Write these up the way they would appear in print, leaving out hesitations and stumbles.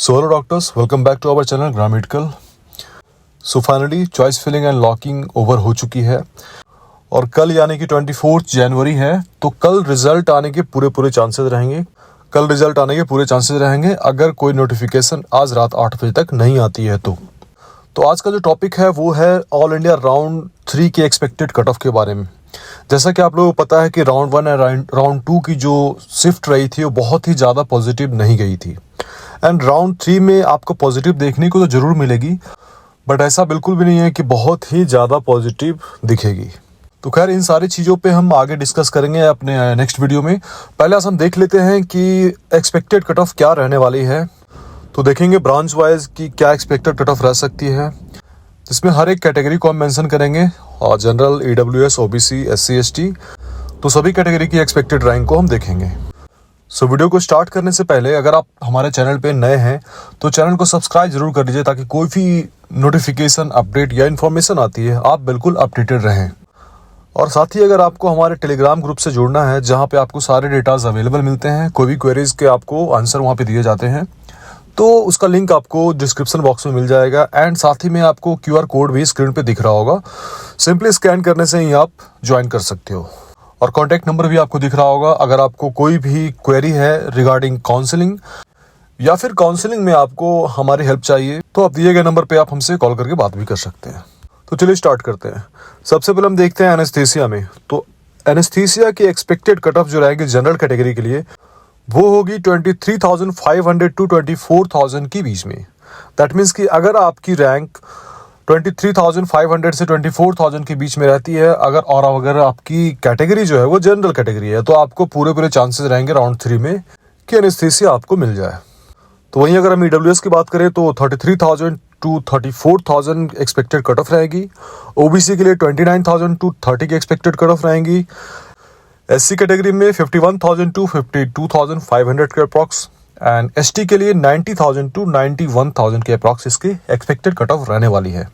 So hello doctors, welcome back to our channel ग्राम medical. So finally choice filling and locking over हो चुकी है और कल यानी कि 24 जनवरी है, तो कल रिजल्ट आने के पूरे चांसेस रहेंगे अगर कोई नोटिफिकेशन आज रात 8 बजे तक नहीं आती है तो आज का जो टॉपिक है वो है ऑल इंडिया राउंड 3 के एक्सपेक्टेड कट ऑफ के बारे में। जैसा कि आप लोगों को पता है कि राउंड 1 एंड राउंड 2 की जो शिफ्ट रही थी वो बहुत ही ज़्यादा पॉजिटिव नहीं गई थी एंड राउंड 3 में आपको पॉजिटिव देखने को तो ज़रूर मिलेगी, बट ऐसा बिल्कुल भी नहीं है कि बहुत ही ज़्यादा पॉजिटिव दिखेगी। तो खैर इन सारी चीज़ों पे हम आगे डिस्कस करेंगे अपने नेक्स्ट वीडियो में। पहले हम देख लेते हैं कि एक्सपेक्टेड कट ऑफ क्या रहने वाली है। तो देखेंगे ब्रांच वाइज की क्या एक्सपेक्टेड कट ऑफ रह सकती है, जिसमें हर एक कैटेगरी को हम मेंशन करेंगे और general, EWS, OBC, SC, ST, तो सभी कैटेगरी की एक्सपेक्टेड रैंक को हम देखेंगे। सो वीडियो को स्टार्ट करने से पहले अगर आप हमारे चैनल पे नए हैं तो चैनल को सब्सक्राइब जरूर कर लीजिए, ताकि कोई भी नोटिफिकेशन, अपडेट या इन्फॉर्मेशन आती है आप बिल्कुल अपडेटेड रहें। और साथ ही अगर आपको हमारे टेलीग्राम ग्रुप से जुड़ना है, जहां पे आपको सारे डेटाज अवेलेबल मिलते हैं, कोई भी क्वेरीज के आपको आंसर वहां पे दिए जाते हैं, तो उसका लिंक आपको डिस्क्रिप्शन बॉक्स में मिल जाएगा एंड साथ ही में आपको QR कोड भी स्क्रीन पे दिख रहा होगा। सिंपली स्कैन करने से ही आप ज्वाइन कर सकते हो और कॉन्टैक्ट नंबर भी आपको दिख रहा होगा। अगर आपको कोई भी क्वेरी है रिगार्डिंग काउंसलिंग या फिर काउंसलिंग में आपको हमारी हेल्प चाहिए, तो आप दिए गए नंबर पे आप हमसे कॉल करके बात भी कर सकते हैं। तो चलिए स्टार्ट करते हैं। सबसे पहले हम देखते हैं एनेस्थीसिया में। तो एनेस्थीसिया की एक्सपेक्टेड कट ऑफ जो रहेगी जनरल कैटेगरी के लिए वो होगी 23,500 टू 24,000 के बीच में। दैट मीन्स कि अगर आपकी रैंक 23,500 से 24,000 के बीच में रहती है, अगर आपकी कैटेगरी जो है वो जनरल कैटेगरी है, तो आपको पूरे चांसेस रहेंगे राउंड 3 में कि एनेस्थीसिया आपको मिल जाए। तो वहीं अगर हम ईडब्ल्यूएस की बात करें तो 33,000 टू 34,000 एक्सपेक्टेड कट ऑफ रहेगी। ओबीसी के लिए 29,000 टू 30 की एक्सपेक्टेड कट ऑफ रहेंगी। एससी कैटेगरी में 51,000 टू 52,500 के अप्रॉक्स एंड एसटी के लिए 90,000 टू 91,000 के अप्रॉक्स इसकी एक्सपेक्टेड कट ऑफ रहने वाली है।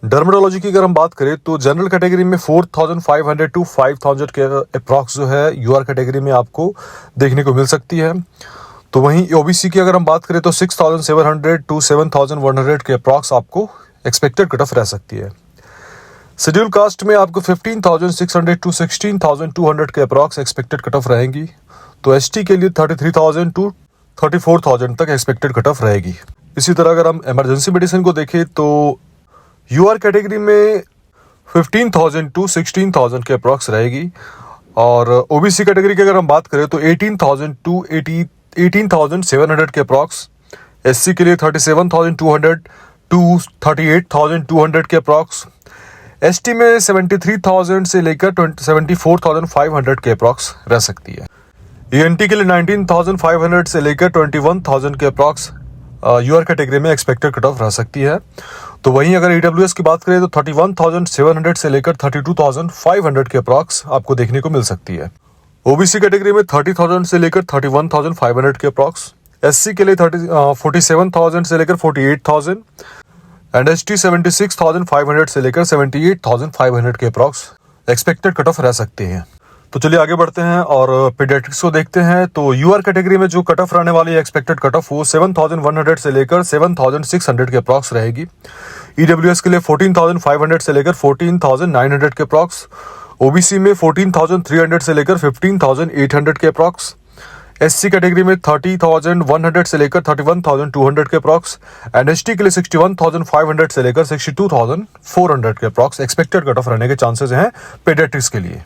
डर्मेटोलॉजी की अगर हम बात करें तो जनरल कैटेगरी में 4,500 टू 5,000 के अप्रॉक्स जो है यूआर कैटेगरी में आपको देखने को मिल सकती है। तो वहीं ओबीसी की अगर हम बात करें तो 6,700 टू 7,100 के अप्रॉक्स आपको एक्सपेक्टेड कट ऑफ रह सकती है। शेड्यूल कास्ट में आपको 15,600 टू 16,200 के अप्रॉक्स एक्सपेक्टेड कट ऑफ रहेंगी। तो एसटी के लिए 33,000 टू 34,000 तक एक्सपेक्टेड कट ऑफ रहेगी। इसी तरह अगर हम इमरजेंसी मेडिसिन को देखें तो यूआर कैटेगरी में 15,000 टू 16,000 के अप्रॉक्स रहेगी और ओबीसी कैटेगरी की अगर हम बात करें तो 18,000 टू 18,700 के अप्रॉक्स। एससी के लिए 37,200 टू 38,200 के अप्रॉक्स। एसटी में 73,000 से लेकर 74,500 के अप्रॉक्स रह सकती है। ईएनटी के लिए 19,500 से लेकर 21,000 के अप्रॉक्स यूआर कैटेगरी में एक्सपेक्टेड कट ऑफ रह सकती है। तो वहीं अगर ईडब्ल्यूएस की बात करें तो 31,700 से लेकर 32,500 के अप्रॉक्स आपको देखने को मिल सकती है। ओबीसी कैटेगरी में 30,000 से लेकर 31,500 के अप्रॉक्स। एससी के लिए 47,000 से लेकर 48,000 एंड एसटी 76,500 से लेकर 78,500 के अप्रॉक्स एक्सपेक्टेड कट ऑफ रह सकते हैं। तो चलिए आगे बढ़ते हैं और पीडियाट्रिक्स को देखते हैं। तो यूआर कैटेगरी में जो कट ऑफ रहने वाली है एक्सपेक्टेड कट ऑफ वो 7,100 से लेकर 7,600 के अप्रॉक्स रहेगी। ईडब्ल्यूएस के लिए 14,500 से लेकर 14,900 के अप्रॉक्स। ओबीसी में 14,300 से लेकर 15,800 के अप्रॉक्स। एससी कैटेगरी में 30,100 से लेकर 31,200 के अप्रॉक्स एंड एसटी के लिए 61,500 से लेकर 62,400 के अप्रॉक्स एक्सपेक्टेड कट ऑफ रहने के चांसेस हैं पीडियाट्रिक्स के लिए।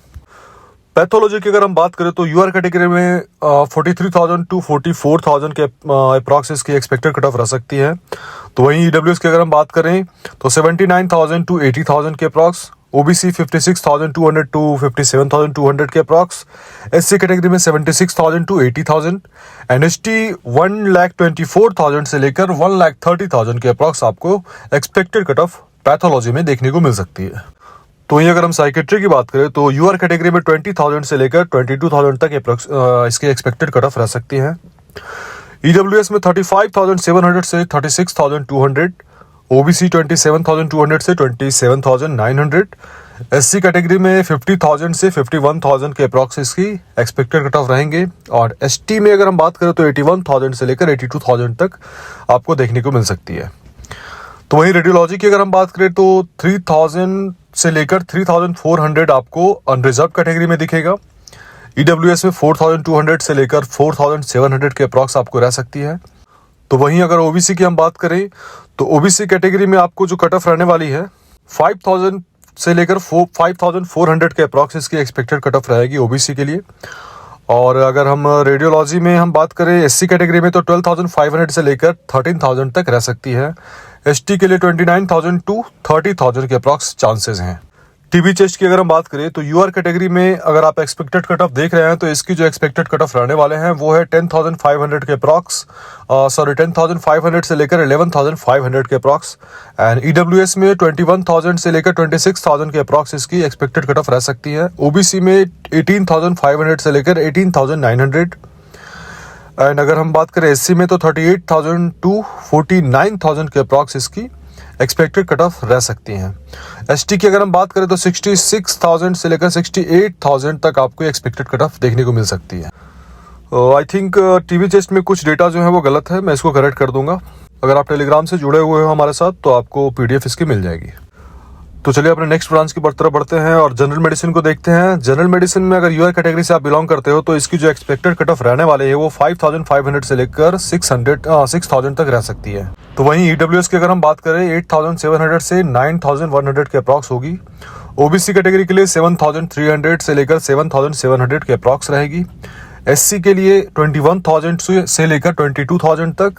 पैथोलॉजी की अगर हम बात करें तो यूआर कैटेगरी में 43,000 टू 44,000 के अप्रॉक्स इसकी एक्सपेक्टेड कट ऑफ रह सकती है। तो वहीं ईडब्ल्यूएस की अगर हम बात करें तो 79,000 टू 80,000 के अप्रॉक्स। ओबीसी 56,200 टू 57,200 के अप्रॉक्स। एससी कैटेगरी में 76,000 टू 80,000 एंड एसटी 1,24,000 से लेकर 1,30,000 के अप्रॉक्स आपको एक्सपेक्टेड कट ऑफ पैथोलॉजी में देखने को मिल सकती है। तो वहीं अगर हम साइकेट्री की बात करें तो यूआर कैटेगरी में 20,000 से लेकर 22,000 तक इसके एक्सपेक्टेड कट ऑफ रह सकती है। ईडब्ल्यूएस में 35,700 से 36,200, ओबीसी 27,200 से 27,900, SC कैटेगरी में 50,000 से 51,000 के अप्रॉक्स इसकी एक्सपेक्टेड कट ऑफ रहेंगे, और ST में अगर हम बात करें तो 81,000 से लेकर 82,000 तक आपको देखने को मिल सकती है। तो वहीं रेडियोलॉजी की अगर हम बात करें तो 3,000 से लेकर 3,400 आपको अनरिजर्व कैटेगरी में दिखेगा। EWS में 4,200 से लेकर 4,700 के अप्रॉक्स आपको रह सकती है। तो वहीं अगर OBC की हम बात करें तो OBC कैटेगरी में आपको जो कट ऑफ रहने वाली है 5,000 से लेकर 5,400 के अप्रॉक्स इसकी एक्सपेक्टेड कट ऑफ रहेगी OBC के लिए। और अगर हम रेडियोलॉजी में हम बात करें SC कैटेगरी में तो 12,500 से लेकर 13,000 तक रह सकती है। ST के लिए 29,000 टू 30,000 के अप्रॉक्स चांसेस हैं। TB चेस्ट की अगर हम बात करें तो UR कैटेगरी में अगर आप एक्सपेक्टेड कट ऑफ देख रहे हैं तो इसकी जो एक्सपेक्टेड कट ऑफ रहने वाले हैं वो है 10,500 के अप्रॉक्स, 10,500 से लेकर 11,500 के अप्रॉक्स। एंड EWS में 21,000 से लेकर 26,000 के अप्रॉक्स इसकी एक्सपेक्टेड कट ऑफ रह सकती है। OBC में 18,500 से लेकर 18,900। एंड अगर हम बात करें SC में तो 38,000 टू 49,000 के अप्रॉक्स इसकी एक्सपेक्टेड कट ऑफ रह सकती हैं। ST की अगर हम बात करें तो 66,000 से लेकर 68,000 तक आपको एक्सपेक्टेड कट ऑफ देखने को मिल सकती है। आई थिंक TB चेस्ट में कुछ डेटा जो है वो गलत है, मैं इसको करेक्ट कर दूंगा। अगर आप टेलीग्राम से जुड़े हुए हो हमारे साथ तो आपको PDF इसकी मिल जाएगी। तो चलिए अपने नेक्स्ट ब्रांच की तरफ बढ़ते हैं और जनरल मेडिसिन को देखते हैं। जनरल मेडिसिन में अगर UR कैटेगरी से आप बिलोंग करते हो तो इसकी जो एक्सपेक्टेड कट ऑफ रहने वाले है वो 5,500 से लेकर 6,000 तक रह सकती है। तो वहीं EWS की अगर हम बात करें 8,700 से 9,100 के अप्रॉक्स होगी। OBC कैटेगरी के लिए 7,300 से लेकर 7,700 के अप्रॉक्स रहेगी। SC के लिए 21,000 से लेकर 22,000 तक।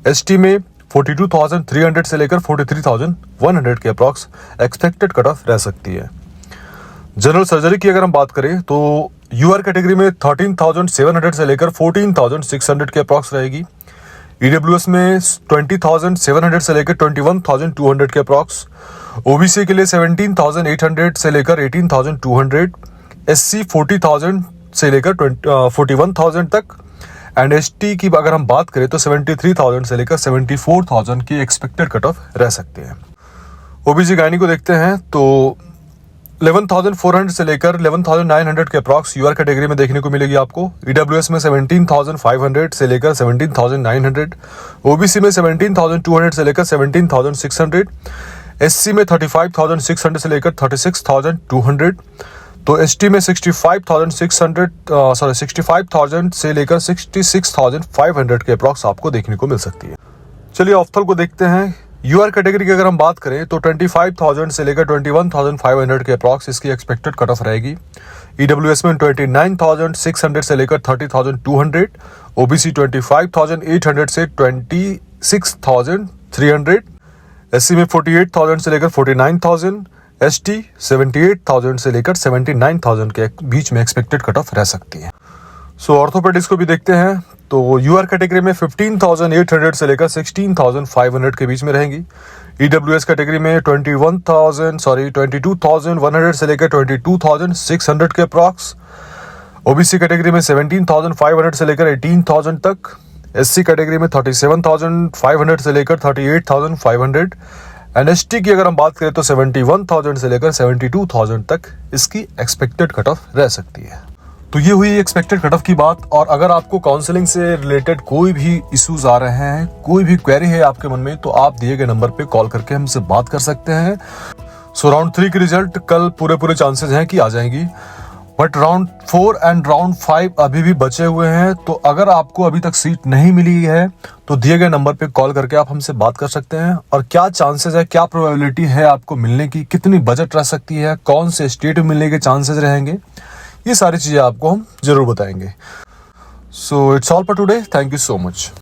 ST में 42,300 से लेकर 43,100 के अप्रॉक्स एक्सपेक्टेड कट ऑफ रह सकती है। जनरल सर्जरी की अगर हम बात करें तो UR कैटेगरी में 13,700 से लेकर 14,600 के अप्रॉक्स रहेगी। EWS में 20,700 से लेकर 21,200 के अप्रॉक्स। OBC के लिए 17,800 से लेकर 18,200। SC 40,000 से लेकर 41,000 तक। एंड ST की अगर हम बात करें तो 73,000 से लेकर 74,000 की एक्सपेक्टेड कट ऑफ रह सकते हैं। OBC गायनी को देखते हैं तो 11,400 से लेकर 11,900 के अप्रॉक्स UR कैटेगरी में देखने को मिलेगी आपको। EWS में 17,500 से लेकर 17,900। OBC में 17,200 से लेकर 17,600। SC में 35,600 से लेकर 36,200। तो ST में 65,000 से लेकर 66,500 के अप्रॉक्स आपको देखने को मिल सकती है। चलिए ऑफ्थल को देखते हैं। UR कैटेगरी की अगर हम बात करें तो 25,000 से लेकर 21,500 के अप्रॉक्स इसकी एक्सपेक्टेड कट ऑफ रहेगी। EWS में 29,600 से लेकर 30,200। OBC 25,800 से 26,300। SC में 48,000 से लेकर 49,000। ST 78,000 से लेकर 79,000 के बीच में एक्सपेक्टेड कट ऑफ रह सकती है। सो ऑर्थोपेडिक्स को भी देखते हैं तो UR कैटेगरी में 15,800 से लेकर 16,500 के बीच में रहेंगी। EWS कैटेगरी में 22,100 से लेकर 22,600 के अप्रॉक्स। OBC कैटेगरी में 17,500 से लेकर 18,000 तक। SC कैटेगरी में 37,500 से लेकर 38,500। एंड ST की अगर हम बात करें तो 71,000 से लेकर 72,000 तक इसकी एक्सपेक्टेड कट ऑफ रह सकती है। तो ये हुई एक्सपेक्टेड कट ऑफ की बात। और अगर आपको काउंसलिंग से रिलेटेड कोई भी इश्यूज आ रहे हैं, कोई भी क्वेरी है आपके मन में, तो आप दिए गए नंबर पे कॉल करके हमसे बात कर सकते हैं। सो राउंड 3 की रिजल्ट कल पूरे चांसेस हैं कि आ जाएंगी, बट राउंड 4 एंड राउंड 5 अभी भी बचे हुए हैं। तो अगर आपको अभी तक सीट नहीं मिली है तो दिए गए नंबर पे कॉल करके आप हमसे बात कर सकते हैं। और क्या चांसेस है, क्या प्रोबेबिलिटी है आपको मिलने की, कितनी बजट रह सकती है, कौन से स्टेट में मिलने के चांसेस रहेंगे, ये सारी चीजें आपको हम जरूर बताएंगे। So it's all for today. Thank you so much.